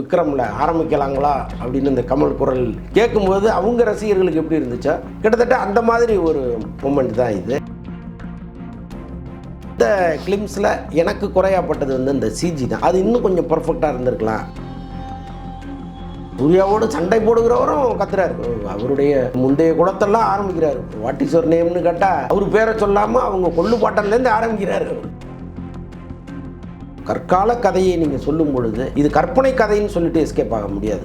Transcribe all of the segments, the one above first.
விக்ரமில் ஆரம்பிக்கலாங்களா அப்படின்னு இந்த கமல் குரல் கேட்கும்போது அவங்க ரசிகர்களுக்கு எப்படி இருந்துச்சோ கிட்டத்தட்ட அந்த மாதிரி ஒரு மூமெண்ட் தான் இது. இந்த கிளிம்ஸில் எனக்கு குறையாப்பட்டது வந்து இந்த சிஜி தான். அது இன்னும் கொஞ்சம் பர்ஃபெக்டாக இருந்திருக்கலாம். சூர்யாவோடு சண்டை போடுகிறவரும் கத்துறாரு. அவருடைய முந்தைய குலத்தெல்லாம் ஆரம்பிக்கிறாரு. வாட் இஸ் யுவர் நேம்னு கேட்டால் அவர் பேரை சொல்லாமல் அவங்க கொள்ளுப்பாட்டன்லேருந்து ஆரம்பிக்கிறாரு. கற்கால கதையை நீங்கள் சொல்லும் பொழுது இது கற்பனை கதைன்னு சொல்லிட்டு எஸ்கேப் ஆக முடியாது.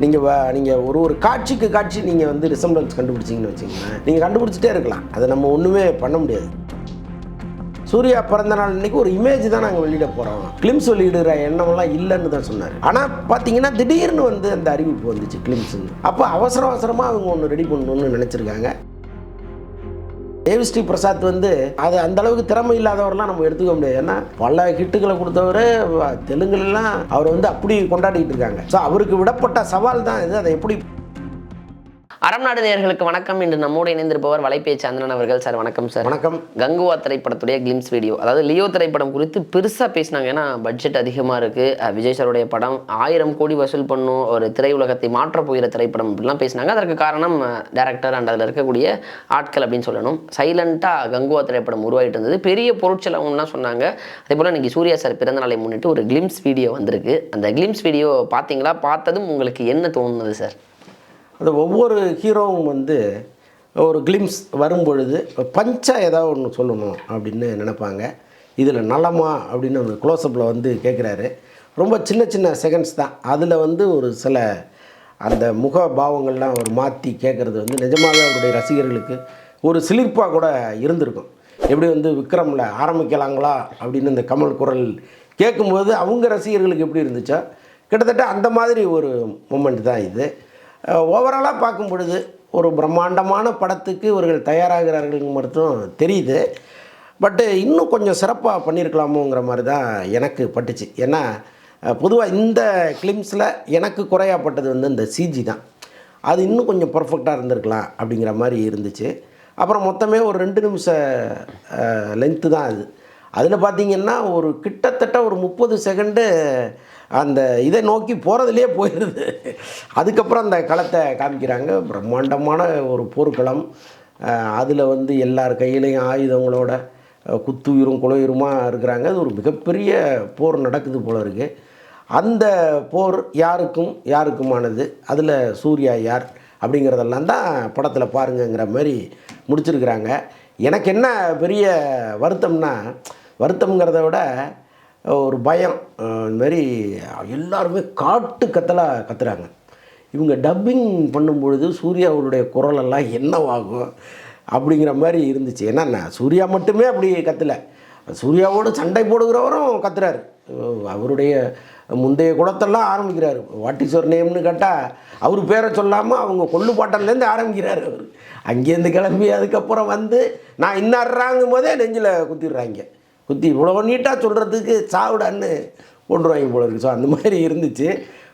நீங்கள் ஒரு காட்சிக்கு காட்சி நீங்கள் வந்து ரிசம்பிளன்ஸ் கண்டுபிடிச்சிங்கன்னு வச்சிங்கன்னா நீங்கள் கண்டுபிடிச்சிட்டே இருக்கலாம். அதை நம்ம ஒன்றுமே பண்ண முடியாது. சூர்யா பிறந்த நாள் இன்னைக்கு ஒரு இமேஜ் தான் நாங்கள் வெளியிட போகிறோம், கிளிம்ஸ் வெளியிடுற எண்ணமெல்லாம் இல்லைன்னு தான் சொன்னார். ஆனால் பார்த்தீங்கன்னா திடீர்னு வந்து அந்த அறிவிப்பு வந்துச்சு கிளிம்ஸ்ன்னு. அப்போ அவசரமாக அவங்க ஒன்று ரெடி பண்ணணும்னு நினச்சிருக்காங்க. தேவி ஸ்ரீ பிரசாத் வந்து அது அந்த அளவுக்கு திறமை இல்லாதவரெல்லாம் நம்ம எடுத்துக்க முடியாது. ஏன்னா பல ஹிட்டுகளை கொடுத்தவர் தெலுங்குலாம் அவர் வந்து அப்படி கொண்டாடிட்டு இருக்காங்க. ஸோ அவருக்கு விடப்பட்ட சவால் தான் இது. அதை எப்படி அறம் நாடு நேயர்களுக்கு வணக்கம். இன்று நம்மோடு இணைந்திருப்பவர் வலைபேச்சு சந்திரன் அவர்கள். சார் வணக்கம் சார். வணக்கம். கங்குவா திரைப்படத்துடைய கிளிம்ஸ் வீடியோ, அதாவது லியோ திரைப்படம் குறித்து பெருசாக பேசினாங்க. ஏன்னா பட்ஜெட் அதிகமாக இருக்குது, விஜய் சாருடைய படம் 1000 கோடி வசூல் பண்ணும், ஒரு திரையுலகத்தை மாற்றப் போகிற திரைப்படம் இப்படிலாம் பேசினாங்க. அதற்கு காரணம் டேரக்டர் அண்ட் அதில் இருக்கக்கூடிய ஆட்கள் அப்படின்னு சொல்லணும். சைலண்ட்டாக கங்குவா திரைப்படம் உருவாகிட்டு இருந்தது, பெரிய பொருட்செலவுலாம் சொன்னாங்க. அதே போல் இன்றைக்கி சூர்யா சார் பிறந்த நாளை முன்னிட்டு ஒரு கிளிம்ஸ் வீடியோ வந்திருக்கு. அந்த கிளிம்ஸ் வீடியோ பார்த்தீங்களா? பார்த்ததும் உங்களுக்கு என்ன தோணுது சார்? அது ஒவ்வொரு ஹீரோவும் வந்து ஒரு கிளிம்ஸ் வரும்பொழுது பஞ்சாக ஏதாவது ஒன்று சொல்லணும் அப்படின்னு நினைப்பாங்க. இதில் நலமா அப்படின்னு ஒரு க்ளோஸ்அப்பில் வந்து கேட்குறாரு. ரொம்ப சின்ன செகண்ட்ஸ் தான். அதில் வந்து ஒரு சில அந்த முக பாவங்கள்லாம் ஒரு மாற்றி கேட்குறது வந்து நிஜமாகவே அவருடைய ரசிகர்களுக்கு ஒரு சிலிர்ப்பாக கூட இருந்திருக்கும். எப்படி வந்து விக்ரமில் ஆரம்பிக்கலாங்களா அப்படின்னு இந்த கமல் குரல் கேட்கும்போது அவங்க ரசிகர்களுக்கு எப்படி இருந்துச்சோ கிட்டத்தட்ட அந்த மாதிரி ஒரு மூமெண்ட் தான் இது. ஓவராலாக பார்க்கும் பொழுது ஒரு பிரம்மாண்டமான படத்துக்கு இவர்கள் தயாராகிறார்கள் மட்டும் தெரியுது. பட்டு இன்னும் கொஞ்சம் சிறப்பாக பண்ணியிருக்கலாமோங்கிற மாதிரி தான் எனக்கு பட்டுச்சு. ஏன்னா பொதுவாக இந்த கிளிம்ஸில் எனக்கு குறையாப்பட்டது வந்து இந்த சிஜி தான். அது இன்னும் கொஞ்சம் பர்ஃபெக்டாக இருந்திருக்கலாம் அப்படிங்கிற மாதிரி இருந்துச்சு. அப்புறம் மொத்தமே ஒரு 2 நிமிஷம் லென்த்து தான் அது. அதில் பார்த்திங்கன்னா ஒரு கிட்டத்தட்ட ஒரு 30 செகண்டு அந்த இதை நோக்கி போகிறதுலே போயிடுது. அதுக்கப்புறம் அந்த களத்தை காமிக்கிறாங்க. பிரம்மாண்டமான ஒரு போர்க்களம். அதில் வந்து எல்லார் கையிலையும் ஆயுதங்களோட குத்துயிரும் குலையுருமாக இருக்கிறாங்க. அது ஒரு மிகப்பெரிய போர் நடக்குது போல இருக்குது. அந்த போர் யாருக்குமானது, அதில் சூர்யா யார் அப்படிங்கிறதெல்லாம் தான் படத்தில் பாருங்கங்கிற மாதிரி முடிச்சிருக்கிறாங்க. எனக்கு என்ன பெரிய வருத்தம்ங்கிறத விட ஒரு பயம். இதுமாரி எல்லாருமே கத்துறாங்க. இவங்க டப்பிங் பண்ணும்பொழுது சூர்யாவுடைய குரலெல்லாம் என்னவாகும் அப்படிங்கிற மாதிரி இருந்துச்சு. என்னென்ன சூர்யா மட்டுமே அப்படி கத்தலை, சூர்யாவோடு சண்டை போடுகிறவரும் கத்துறாரு. அவருடைய முந்தைய குலத்தெல்லாம் ஆரம்பிக்கிறாரு. வாட் இஸ் யுவர் நேம்னு கேட்டால் அவர் பேரை சொல்லாமல் அவங்க கொள்ளுப்பாட்டன்லேருந்து ஆரம்பிக்கிறார். அவர் அங்கேருந்து கிளம்பி அதுக்கப்புறம் வந்து நான் இன்னாடுறாங்கும் போதே நெஞ்சில் குத்திடுறாங்க. குத்தி இவ்வளோ நீட்டாக சொல்கிறதுக்கு சாவிடான்னு கொண்டுருவாங்க போல இருக்குது. ஸோ அந்த மாதிரி இருந்துச்சு.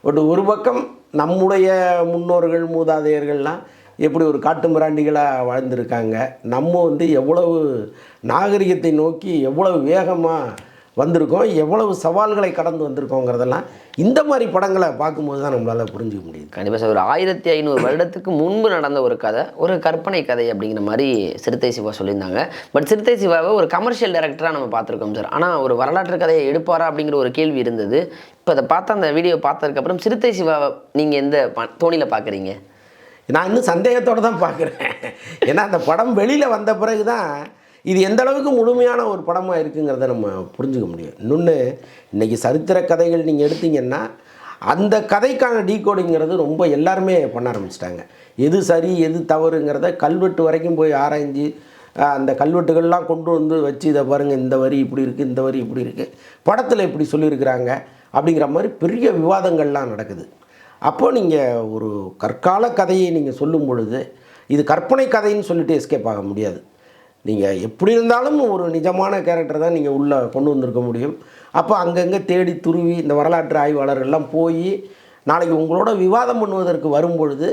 பட் ஒரு பக்கம் நம்முடைய முன்னோர்கள் மூதாதையர்கள்லாம் எப்படி ஒரு காட்டு மிராண்டிகளாக வாழ்ந்திருக்காங்க, நம்ம வந்து எவ்வளவு நாகரிகத்தை நோக்கி எவ்வளவு வேகமாக வந்திருக்கோம், எவ்வளவு சவால்களை கடந்து வந்திருக்கோங்கிறதெல்லாம் இந்த மாதிரி படங்களை பார்க்கும்போது தான் நம்மளால் புரிஞ்சிக்க முடியுது. கண்டிப்பாக சார். ஒரு 1500 வருடத்துக்கு முன்பு நடந்த ஒரு கதை, ஒரு கற்பனை கதை அப்படிங்கிற மாதிரி சிறுத்தை சிவா சொல்லியிருந்தாங்க. பட் சிறுத்தை சிவாவை ஒரு கமர்ஷியல் டைரக்டராக நம்ம பார்த்துருக்கோம் சார். ஆனால் ஒரு வரலாற்று கதையை எடுப்பாரா அப்படிங்கிற ஒரு கேள்வி இருந்தது. இப்போ அதை பார்த்து அந்த வீடியோ பார்த்ததுக்கப்புறம் சிறுத்தை சிவாவை நீங்கள் எந்த தோணியில் பார்க்குறீங்க? நான் இன்னும் சந்தேகத்தோடு தான் பார்க்குறேன். ஏன்னா அந்த படம் வெளியில் வந்த பிறகு தான் இது எந்த அளவுக்கு முழுமையான ஒரு படமாக இருக்குங்கிறத நம்ம புரிஞ்சுக்க முடியும். இன்னொன்று, இன்றைக்கி சரித்திர கதைகள் நீங்கள் எடுத்திங்கன்னா அந்த கதைக்கான டீகோடிங்கிறது ரொம்ப எல்லாருமே பண்ண ஆரம்பிச்சிட்டாங்க. எது சரி எது தவறுங்கிறத கல்வெட்டு வரைக்கும் போய் ஆராய்ஞ்சு அந்த கல்வெட்டுகள்லாம் கொண்டு வந்து வச்சு இதை பாருங்கள், இந்த வரி இப்படி இருக்குது, இந்த வரி இப்படி இருக்குது, படத்தில் இப்படி சொல்லியிருக்கிறாங்க அப்படிங்கிற மாதிரி பெரிய விவாதங்கள்லாம் நடக்குது. அப்போது நீங்கள் ஒரு கற்கால கதையை நீங்கள் சொல்லும் பொழுது இது கற்பனை கதைன்னு சொல்லிட்டு எஸ்கேப் ஆக முடியாது. நீங்கள் எப்படி இருந்தாலும் ஒரு நிஜமான கேரக்டர் தான் நீங்கள் உள்ளே கொண்டு வந்திருக்க முடியும். அப்போ அங்கங்கே தேடி துருவி இந்த வரலாற்று ஆய்வாளர்கள்லாம் போய் நாளைக்கு உங்களோட விவாதம் பண்ணுவதற்கு வரும்பொழுது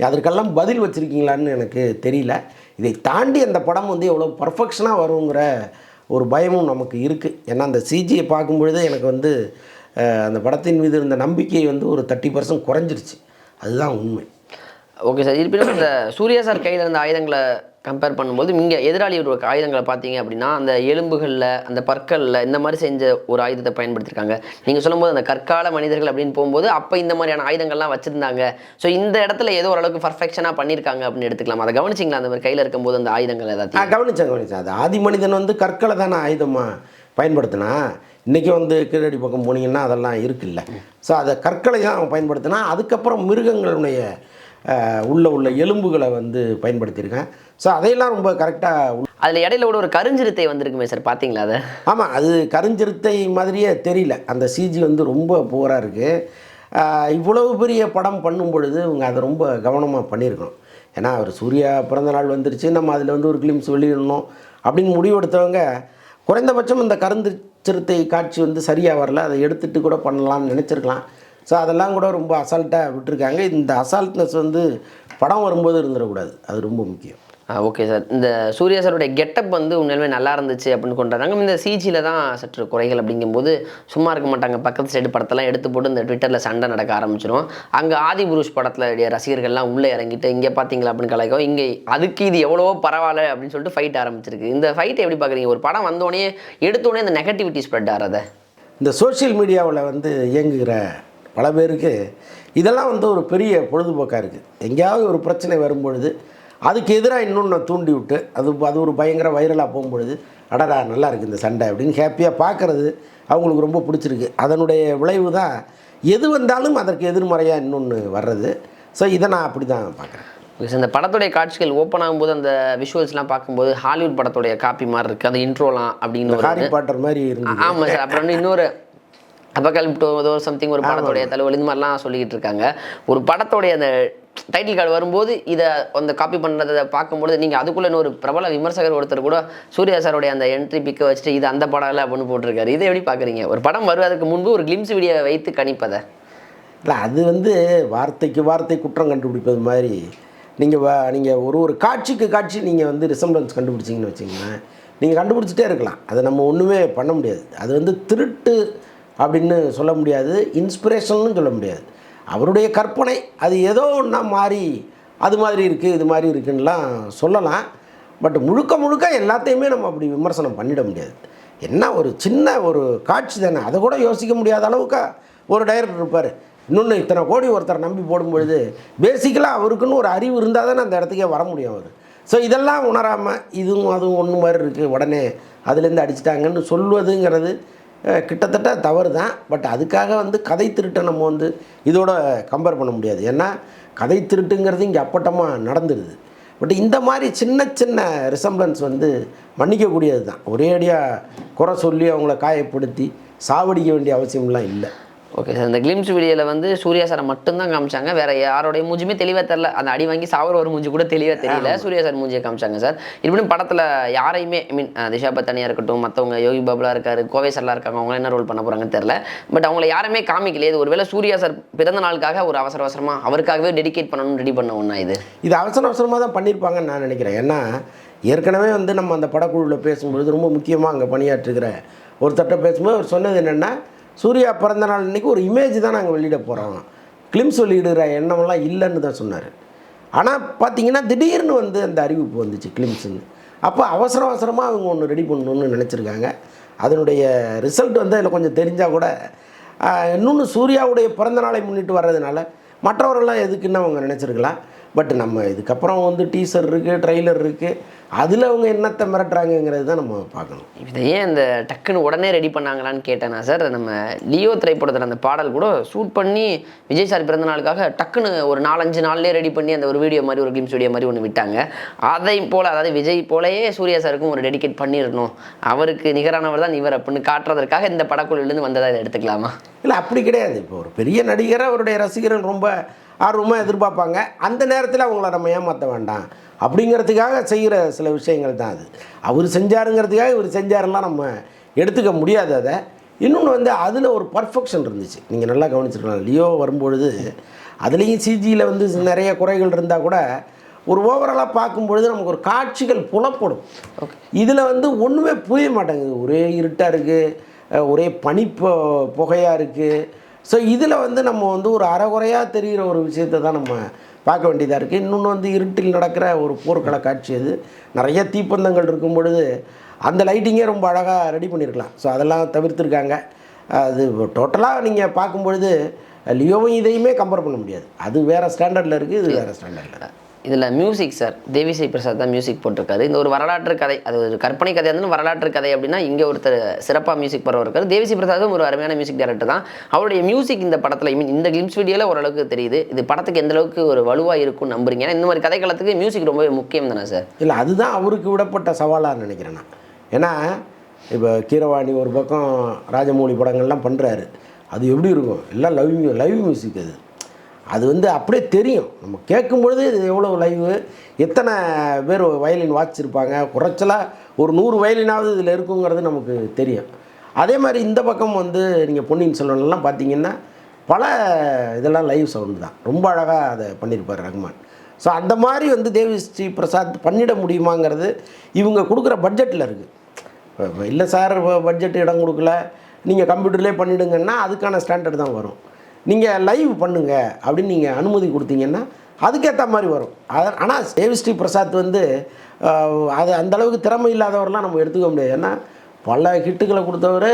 அதற்கெல்லாம் பதில் வச்சுருக்கீங்களான்னு எனக்கு தெரியல. இதை தாண்டி அந்த படம் வந்து எவ்வளோ பர்ஃபெக்ஷனாக வருங்கிற ஒரு பயமும் நமக்கு இருக்குது. ஏன்னா அந்த சிஜியை பார்க்கும்பொழுது எனக்கு வந்து அந்த படத்தின் மீது இருந்த நம்பிக்கை வந்து ஒரு 30% குறைஞ்சிருச்சு. அதுதான் உண்மை. Okay sir. இருப்பினும் இந்த சூர்யா சார் கையில் இருந்த ஆயுதங்களை கம்பேர் பண்ணும்போது இங்கே எதிராளியோட ஆயுதங்களை பார்த்தீங்க அப்படின்னா அந்த எலும்புகளில் அந்த பற்களில் இந்த மாதிரி செஞ்ச ஒரு ஆயுதத்தை பயன்படுத்தியிருக்காங்க. நீங்கள் சொல்லும்போது அந்த கற்கால மனிதர்கள் அப்படின்னு போகும்போது அப்போ இந்த மாதிரியான ஆயுதங்கள்லாம் வச்சுருந்தாங்க. ஸோ இந்த இடத்துல ஏதோ ஓரளவுக்கு பர்ஃபெக்ஷனாக பண்ணியிருக்காங்க அப்படின்னு எடுத்துக்கலாம். அதை கவனிச்சிங்களா அந்த மாதிரி கையில் இருக்கும்போது அந்த ஆயுதங்கள் ஏதாச்சும்? கவனிச்சேன். அது ஆதி மனிதன் வந்து கற்களை தானே ஆயுதமாக பயன்படுத்தினா. இன்றைக்கி வந்து கீழடி பக்கம் போனீங்கன்னா அதெல்லாம் இருக்குல்ல. ஸோ அதை கற்களை தான் அவன் பயன்படுத்தினா. அதுக்கப்புறம் மிருகங்களுடைய உள்ள எலும்புகளை வந்து பயன்படுத்தியிருக்கேன். ஸோ அதையெல்லாம் ரொம்ப கரெக்டாக. அதில் இடையில கூட ஒரு கருஞ்சிறுத்தை வந்திருக்குமே சார், பார்த்தீங்களா அதை? ஆமாம், அது கருஞ்சிறுத்தை மாதிரியே தெரியல. அந்த சிஜி வந்து ரொம்ப புவராக இருக்குது. இவ்வளவு பெரிய படம் பண்ணும் பொழுது இவங்க அதை ரொம்ப கவனமாக பண்ணியிருக்கணும். ஏன்னா அவர் சூர்யா பிறந்தநாள் வந்துருச்சு, நம்ம அதில் வந்து ஒரு கிளிம்ஸ் வெளியிடணும் அப்படின்னு முடிவெடுத்தவங்க குறைந்தபட்சம் இந்த கருஞ்சிறுத்தை காட்சி வந்து சரியாக வரல, அதை எடுத்துகிட்டு கூட பண்ணலாம்னு நினச்சிருக்கலாம். ஸோ அதெல்லாம் கூட ரொம்ப அசால்ட்டாக விட்டுருக்காங்க. இந்த அசால்ட்னஸ் வந்து படம் வரும்போது இருந்துடக்கூடாது. அது ரொம்ப முக்கியம். Okay sir. இந்த சூர்யா சாருடைய கெட்டப் வந்து உண்மையிலுமே நல்லா இருந்துச்சு அப்படின்னு கொண்டாடுறாங்க. இந்த சிஜியில் தான் சற்று குறைகள் அப்படிங்கும்போது சும்மா இருக்க மாட்டாங்க. பக்கத்து சைடு படத்தெல்லாம் எடுத்து போட்டு இந்த ட்விட்டரில் சண்டை நடக்க ஆரம்பிச்சிடும். அங்கே ஆதி புருஷ் படத்தில் ரசிகர்கள்லாம் உள்ளே இறங்கிட்டு இங்கே பார்த்தீங்களா அப்படின்னு கலாய்க்கும். இங்கே அதுக்கு இது எவ்வளவோ பரவாயில்ல அப்படின்னு சொல்லிட்டு ஃபைட் ஆரம்பிச்சிருக்கு. இந்த ஃபைட்டை எப்படி பார்க்குறீங்க? ஒரு படம் வந்தோடனே எடுத்தோடனே இந்த நெகட்டிவிட்டி ஸ்ப்ரெட் ஆகிறத இந்த சோஷியல் மீடியாவில் வந்து இயங்குகிற பல பேருக்கு இதெல்லாம் வந்து ஒரு பெரிய பொழுதுபோக்காக இருக்குது. எங்கேயாவது ஒரு பிரச்சனை வரும்பொழுது அதுக்கு எதிராக இன்னொன்று தூண்டி விட்டு அது ஒரு பயங்கர வைரலாக போகும்பொழுது அடடா நல்லா இருக்குது இந்த சண்டை அப்படின்னு ஹாப்பியாக பார்க்குறது அவங்களுக்கு ரொம்ப பிடிச்சிருக்கு. அதனுடைய விளைவு தான் எது வந்தாலும் அதற்கு எதிர்மறையாக இன்னொன்று வர்றது. ஸோ இதை நான் அப்படி தான் பார்க்குறேன். இந்த படத்துடைய காட்சிகள் ஓப்பன் ஆகும்போது அந்த விஷுவல்ஸ்லாம் பார்க்கும்போது ஹாலிவுட் படத்துடைய காப்பி மாதிரி இருக்குது. அந்த இன்ட்ரோலாம் அப்படின்னு ஹாரி பாட்டர் மாதிரி இருந்தது. ஆமாம் சார். அப்புறம் வந்து இன்னொரு அப்பகலிப்டோ சம்திங் ஒரு படத்துடைய தலைவலி இந்த மாதிரிலாம் சொல்லிக்கிட்டு இருக்காங்க. ஒரு படத்துடைய அந்த டைட்டில் கார்டு வரும்போது இதை அந்த காப்பி பண்ணுறதை பார்க்கும்போது நீங்கள் அதுக்குள்ளே ஒரு பிரபல விமர்சகர் ஒருத்தர் கூட சூர்யா சாருடைய அந்த என்ட்ரி பிக்கை வச்சுட்டு இது அந்த படம் இல்லை அப்படின்னு போட்டிருக்காரு. இதை எப்படி பார்க்குறீங்க? ஒரு படம் வருவதற்கு முன்பு ஒரு கிளிம்ஸ் வீடியோ வைத்து கணிப்பதை இல்லை, அது வந்து வார்த்தைக்கு வார்த்தை குற்றம் கண்டுபிடிப்பது மாதிரி. நீங்கள் ஒரு காட்சிக்கு காட்சி நீங்கள் வந்து ரிசம்பளன்ஸ் கண்டுபிடிச்சிங்கன்னு வச்சிங்களேன், நீங்கள் கண்டுபிடிச்சிட்டே இருக்கலாம். அதை நம்ம ஒன்றுமே பண்ண முடியாது. அது வந்து திருட்டு அப்படின்னு சொல்ல முடியாது, இன்ஸ்பிரேஷன்னு சொல்ல முடியாது. அவருடைய கற்பனை அது ஏதோ ஒன்றா மாறி அது மாதிரி இருக்குது இது மாதிரி இருக்குன்னுலாம் சொல்லலாம். பட் முழுக்க எல்லாத்தையுமே நம்ம அப்படி விமர்சனம் பண்ணிட முடியாது. என்ன ஒரு சின்ன ஒரு காட்சி தானே, அதை கூட யோசிக்க முடியாத அளவுக்கு ஒரு டைரக்டர் இருப்பார். இன்னொன்று இத்தனை கோடி ஒருத்தரை நம்பி போடும்பொழுது பேசிக்கலாக அவருக்குன்னு ஒரு அறிவு இருந்தால் தானே அந்த இடத்துக்கே வர முடியும் அவர். ஸோ இதெல்லாம் உணராமல் இதுவும் அதுவும் ஒன்று மாதிரி இருக்குது உடனே அதுலேருந்து அடிச்சிட்டாங்கன்னு சொல்வதுங்கிறது கிட்டத்தட்ட தவறு தான். பட் அதுக்காக வந்து கதை திருட்டை நம்ம வந்து இதோட கம்பேர் பண்ண முடியாது. ஏன்னா கதை திருட்டுங்கிறது இங்கே அப்பட்டமாக நடந்துடுது. பட் இந்த மாதிரி சின்ன ரிசம்பளன்ஸ் வந்து மன்னிக்கக்கூடியது தான். ஒரே அடியாக குறை சொல்லி அவங்கள காயப்படுத்தி சாவடிக்க வேண்டிய அவசியம்லாம் இல்லை. Okay sir. இந்த கிளிம்ஸ் வீடியோவில் வந்து சூர்யா சாரை மட்டும்தான் காமிச்சாங்க. வேறு யாரோடைய மூஞ்சுமே தெளிவாக தெரில. அந்த அடி வாங்கி சாவர ஒரு மூஞ்சி கூட தெளிவாக தெரியல. சூர்யா சார் மூஞ்சியை காமிச்சாங்க சார். இப்படின்னு படத்தில் யாரையுமே திஷா பத்தானியாக இருக்கட்டும், மற்றவங்க யோகி பாபுலா இருக்காரு, கோவை சார்லாம் இருக்காங்க, அவங்க என்ன ரோல் பண்ண போகிறாங்கன்னு தெரில. பட் அவங்கள யாருமே காமிக்கலையே. இது ஒருவேளை சூர்யா சார் பிறந்த நாளுக்காக ஒரு அவசரமாக அவருக்காகவே டெடிகேட் பண்ணணும்னு ரெடி பண்ண ஒன்றா இது அவசரமாக தான் பண்ணியிருப்பாங்கன்னு நான் நினைக்கிறேன். ஏன்னா ஏற்கனவே வந்து நம்ம அந்த படக்குழுவில் பேசும்பொழுது ரொம்ப முக்கியமாக அங்கே பணியாற்றுகிற ஒருத்தட்ட பேசும்போது அவர் சொன்னது என்னென்னா, சூர்யா பிறந்த நாள் இன்றைக்கி ஒரு இமேஜ் தான் நாங்கள் வெளியிட போகிறோம், கிளிம்ஸ் வெளியிடுற எண்ணமெல்லாம் இல்லைன்னு தான் சொன்னார். ஆனால் பார்த்தீங்கன்னா திடீர்னு வந்து அந்த அறிவிப்பு வந்துச்சு கிளிம்ஸுன்னு. அப்போ அவசரமாக அவங்க ஒன்று ரெடி பண்ணணுன்னு நினச்சிருக்காங்க. அதனுடைய ரிசல்ட் வந்து அதில் கொஞ்சம் தெரிஞ்சால் கூட இன்னொன்று சூர்யாவுடைய பிறந்த நாளை முன்னிட்டு வர்றதுனால மற்றவர்கள்லாம் எதுக்குன்னு அவங்க நினச்சிருக்கலாம். பட் நம்ம இதுக்கப்புறம் வந்து டீசர் இருக்குது, ட்ரெய்லர் இருக்குது, அதில் அவங்க என்னத்தை மிரட்டுறாங்கங்கிறது தான் நம்ம பார்க்கணும். இதை ஏன் இந்த டக்குன்னு உடனே ரெடி பண்ணாங்களான்னு கேட்டேன்னா சார், நம்ம லியோ திரைப்படத்தில் அந்த பாடல் கூட ஷூட் பண்ணி விஜய் சார் பிறந்த நாளுக்காக டக்குன்னு ஒரு 4-5 நாள்லேயே ரெடி பண்ணி அந்த ஒரு வீடியோ மாதிரி ஒரு கிளிம்ஸ் வீடியோ மாதிரி ஒன்று விட்டாங்க. அதை போல் அதாவது விஜய் போலயே சூர்யா சாருக்கும் ஒரு டெடிகேட் பண்ணிடணும், அவருக்கு நிகரானவர் தான் இவர் அப்படின்னு காட்டுறதற்காக இந்த படக்குழுலேருந்து வந்ததாக இதை எடுத்துக்கலாமா? இல்லை, அப்படி கிடையாது. இப்போ ஒரு பெரிய நடிகரை அவருடைய ரசிகர்கள் ரொம்ப ஆர்வமாக எதிர்பார்ப்பாங்க. அந்த நேரத்தில் அவங்கள நம்ம ஏமாற்ற வேண்டாம் அப்படிங்கிறதுக்காக செய்கிற சில விஷயங்கள் தான் அது. அவர் செஞ்சாருங்கிறதுக்காக இவர் செஞ்சாரெல்லாம் நம்ம எடுத்துக்க முடியாது. அதை இன்னொன்று வந்து அதில் ஒரு பர்ஃபெக்ஷன் இருந்துச்சு. நீங்கள் நல்லா கவனிச்சிருக்கலாம். லியோ வரும்பொழுது அதுலேயும் சிஜியில் வந்து நிறைய குறைகள் இருந்தால் கூட ஒரு ஓவராலாக பார்க்கும்பொழுது நமக்கு ஒரு காட்சிகள் புலப்படும். இதில் வந்து ஒன்றுமே புரிய மாட்டேங்குது, ஒரே இருட்டாக இருக்குது. ஒரே பனி புகையாக இருக்குது. ஸோ இதில் வந்து நம்ம வந்து ஒரு அரைகுறையாக தெரிகிற ஒரு விஷயத்தை தான் நம்ம பார்க்க வேண்டியதாக இருக்குது. இன்னொன்று வந்து இருட்டில் நடக்கிற ஒரு போர்க்கள காட்சி, அது நிறைய தீப்பந்தங்கள் இருக்கும் பொழுது அந்த லைட்டிங்கே ரொம்ப அழகாக ரெடி பண்ணியிருக்கலாம். ஸோ அதெல்லாம் தவிர்த்துருக்காங்க. அது டோட்டலாக நீங்கள் பார்க்கும்பொழுது லியோவும் இதையுமே கம்பேர் பண்ண முடியாது. அது வேறு ஸ்டாண்டர்டில் இருக்குது, இது வேறு ஸ்டாண்டர்டில். இதில் மியூசிக் சார் தேவிஸ்ரீ பிரசாத் தான் மியூசிக் போட்டிருக்காரு. இந்த ஒரு வரலாற்று கதை, அது ஒரு கற்பனை கதை வந்து வரலாற்று கதை அப்படின்னா இங்கே ஒருத்தர் சிறப்பாக மியூசிக் போகிறவர் இருக்காரு. தேவிஸ்ரீ பிரசாதும் ஒரு அருமையான மியூசிக் டைரக்டர் தான். அவருடைய மியூசிக் இந்த படத்தில் இந்த கிளிம்ஸ் வீடியோவில் ஓரளவுக்கு தெரியுது. இது படத்துக்கு எந்த அளவுக்கு ஒரு வலுவாக இருக்கும்னு நம்புறீங்க? ஏன்னா இந்த மாதிரி கதைக்களத்துக்கு மியூசிக் ரொம்ப முக்கியம் தானே சார்? இல்லை, அதுதான் அவருக்கு விடப்பட்ட சவாலாக நினைக்கிறேன் நான். ஏன்னா இப்போ கீரவாணி ஒரு பக்கம் ராஜமௌழி படங்கள்லாம் பண்ணுறாரு, அது எப்படி இருக்கும்? எல்லாம் லைவ் மியூசிக். அது வந்து அப்படியே தெரியும், நம்ம கேட்கும்பொழுது இது எவ்வளோ லைவு, எத்தனை பேர் வயலின் வாசிச்சிருப்பாங்க, குறைச்சலாக ஒரு 100 வயலினாவது இதில் இருக்குங்கிறது நமக்கு தெரியும். அதே மாதிரி இந்த பக்கம் வந்து நீங்கள் பொன்னியின் செல்வன்லாம் பார்த்தீங்கன்னா பல இதெல்லாம் லைவ் சவுண்டு தான், ரொம்ப அழகாக அதை பண்ணியிருப்பார் ரஹ்மான். ஸோ அந்த மாதிரி வந்து தேவிஸ்ரீ பிரசாத் பண்ணிட முடியுமாங்கிறது இவங்க கொடுக்குற பட்ஜெட்டில் இருக்குது. இல்லை சார் பட்ஜெட் இடம் கொடுக்கல, நீங்கள் கம்ப்யூட்டர்லேயே பண்ணிவிடுங்கன்னா அதுக்கான ஸ்டாண்டர்ட் தான் வரும். நீங்கள் லைவ் பண்ணுங்க அப்படின்னு நீங்கள் அனுமதி கொடுத்தீங்கன்னா அதுக்கேற்ற மாதிரி வரும். ஆனால் தேவிஸ்ரீ பிரசாத் வந்து அது அந்தளவுக்கு திறமை இல்லாதவரெலாம் நம்ம எடுத்துக்க முடியாது. ஏன்னா பல ஹிட்டுகளை கொடுத்தவர்,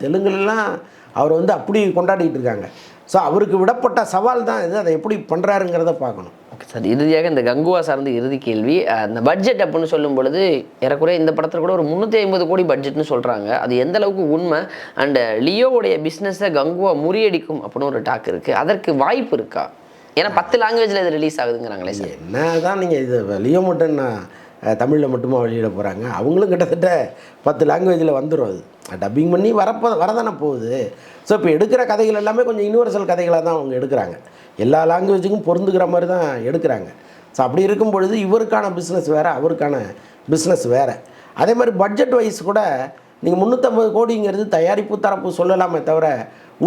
தெலுங்குலாம் அவர் வந்து அப்படி கொண்டாடிட்டு இருக்காங்க. ஸோ அவருக்கு விடப்பட்ட சவால் தான் இது, அதை எப்படி பண்ணுறாருங்கிறத பார்க்கணும். ஓகே சார், இறுதியாக இந்த கங்குவா சார்ந்த இறுதி கேள்வி. அந்த பட்ஜெட் அப்படின்னு சொல்லும் பொழுது ஏறக்குறைய இந்த படத்தில் கூட ஒரு 350 கோடி பட்ஜெட்னு சொல்கிறாங்க. அது எந்த அளவுக்கு உண்மை? அண்ட் லியோவுடைய பிஸ்னஸை கங்குவா முறியடிக்கும் அப்படின்னு ஒரு டாக் இருக்குது, அதற்கு வாய்ப்பு இருக்கா? ஏன்னா 10 லாங்குவேஜில் இது ரிலீஸ் ஆகுதுங்கிறாங்களே சார். என்ன தான் நீங்கள் இது லியோ மட்டும் தமிழில் மட்டுமா வெளியிட போகிறாங்க, அவங்களும் கிட்டத்தட்ட 10 லாங்குவேஜில் வந்துடும். அது டப்பிங் பண்ணி வரதானே போகுது. ஸோ இப்போ எடுக்கிற கதைகள் எல்லாமே கொஞ்சம் யூனிவர்சல் கதைகளாக தான் அவங்க எடுக்கிறாங்க, எல்லா லாங்குவேஜுக்கும் பொருந்துக்கிற மாதிரி தான் எடுக்கிறாங்க. ஸோ அப்படி இருக்கும் பொழுது இவருக்கான பிஸ்னஸ் வேறு, அவருக்கான பிஸ்னஸ் வேறு. அதே மாதிரி பட்ஜெட் வைஸ் கூட நீங்கள் 350 கோடிங்கிறது தயாரிப்பு தரப்பு சொல்லலாமே தவிர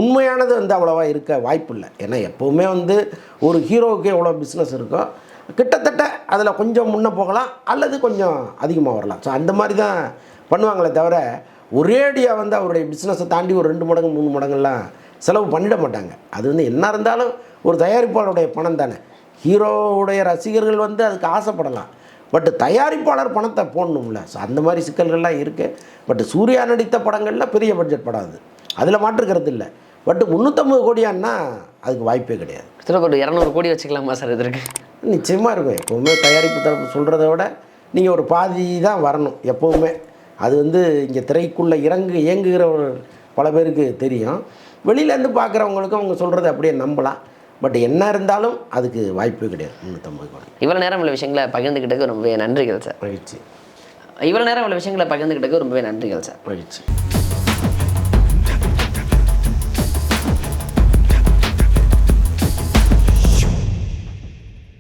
உண்மையானது வந்து அவ்வளோவா இருக்க வாய்ப்பு இல்லை. ஏன்னா எப்போவுமே வந்து ஒரு ஹீரோவுக்கு எவ்வளோ பிஸ்னஸ் இருக்கோ கிட்டத்தட்ட அதில் கொஞ்சம் முன்னே போகலாம் அல்லது கொஞ்சம் அதிகமாக வரலாம். ஸோ அந்த மாதிரி தான் பண்ணுவாங்களே தவிர ஒரேடியாக வந்து அவருடைய பிஸ்னஸை தாண்டி ஒரு 2 மடங்கு 3 மடங்குலாம் செலவு பண்ணிட மாட்டாங்க. அது வந்து என்ன இருந்தாலும் ஒரு தயாரிப்பாளருடைய பணம் தானே. ஹீரோவுடைய ரசிகர்கள் வந்து அதுக்கு ஆசைப்படலாம், பட் தயாரிப்பாளர் பணத்தை போடணும்ல. ஸோ அந்த மாதிரி சிக்கல்கள்லாம் இருக்குது. பட் சூர்யா நடித்த படங்களில் பெரிய பட்ஜெட் படம் அது, அதில் மாற்றுக்கிறது இல்லை. பட் 350 கோடியான்னா அதுக்கு வாய்ப்பே கிடையாது. கிட்டத்தட்ட ஒரு 200 கோடி வச்சுக்கலாமா சார் இதற்கு? நிச்சயமாக இருக்கும். எப்போவுமே தயாரிப்பு தரப்பு சொல்கிறத விட நீங்கள் ஒரு பாதி தான் வரணும் எப்போவுமே. அது வந்து இங்கே திரைக்குள்ளே இயங்குகிற பல பேருக்கு தெரியும். வெளியிலேருந்து பார்க்குறவங்களுக்கும் அவங்க சொல்கிறத அப்படியே நம்பலாம். பட் என்ன இருந்தாலும் அதுக்கு வாய்ப்பே கிடையாது 350 கோடி. இவ்வளோ நேரம் உள்ள விஷயங்களை பகிர்ந்துக்கிட்டதுக்கு ரொம்பவே நன்றிகள் சார். மகிழ்ச்சி. இவ்வளோ நேரம் உள்ள விஷயங்களை பகிர்ந்துக்கிட்டதுக்கு ரொம்பவே நன்றிகள் சார். மகிழ்ச்சி.